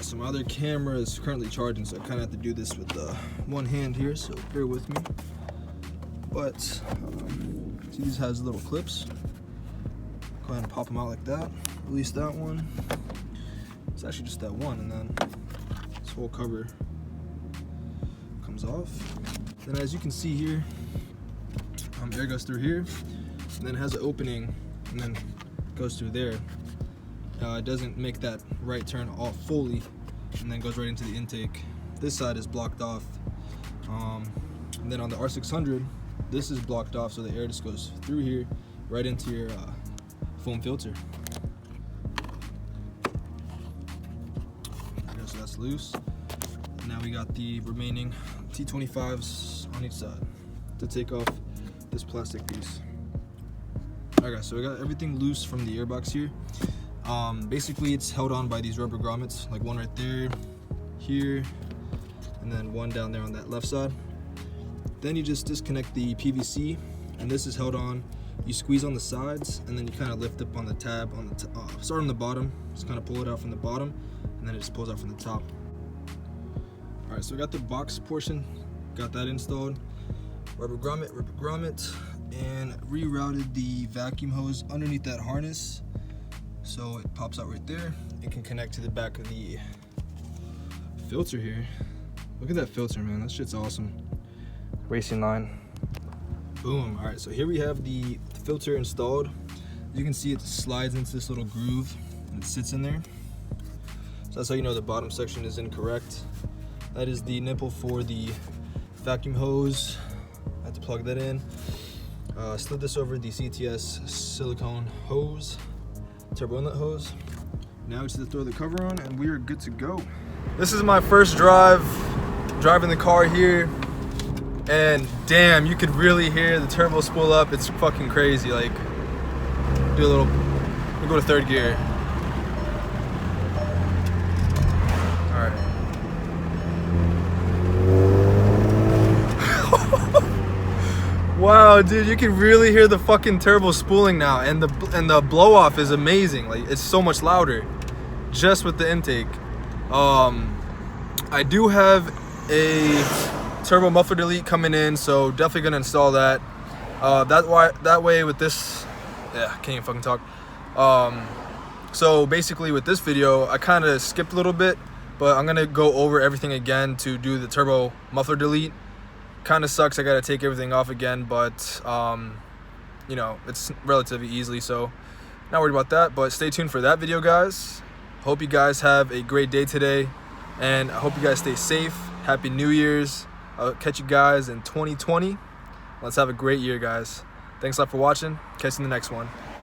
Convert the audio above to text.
Alright, so my other camera is currently charging, so I kind of have to do this with one hand here, so bear with me. But, see, these has little clips. Go ahead and pop them out like that. Release that one. It's actually just that one, and then this whole cover comes off. Then as you can see here, air goes through here, and then it has an opening, and then goes through there. It doesn't make that right turn all fully, and then goes right into the intake. This side is blocked off. And then on the R600, this is blocked off, so the air just goes through here, right into your foam filter. So that's loose. Now we got the remaining T25s on each side to take off this plastic piece. Alright guys, so we got everything loose from the airbox here. Basically it's held on by these rubber grommets, like one right there, here, and then one down there on that left side. Then you just disconnect the PVC, and this is held on. You squeeze on the sides, and then you kind of lift up on the tab on the start on the bottom, just kind of pull it out from the bottom, and then it just pulls out from the top. Alright, so we got the box portion, got that installed. Rubber grommet, and rerouted the vacuum hose underneath that harness, so it pops out right there. It can connect to the back of the filter here. Look at that filter, man, that shit's awesome. Racingline. Boom. Alright, so here we have the filter installed. You can see it slides into this little groove and it sits in there. So that's how you know the bottom section is incorrect. That is the nipple for the vacuum hose. I had to plug that in. Slid this over the CTS silicone hose, turbo inlet hose. Now it's to throw the cover on and we are good to go. This is my first driving the car here, and damn, you could really hear the turbo spool up. It's fucking crazy. Like, we'll go to third gear. Alright. Wow, dude, you can really hear the fucking turbo spooling now, and the blow off is amazing. Like, it's so much louder just with the intake. I do have a turbo muffler delete coming in, so definitely gonna install that. That way with this, yeah, can't even fucking talk. So basically with this video, I kind of skipped a little bit, but I'm gonna go over everything again to do the turbo muffler delete. Kind of sucks, I gotta take everything off again, but you know, it's relatively easily, so not worried about that. But stay tuned for that video, guys. Hope you guys have a great day today, and I hope you guys stay safe. Happy New Year's. I'll catch you guys in 2020. Let's have a great year, guys. Thanks a lot for watching. Catch you in the next one.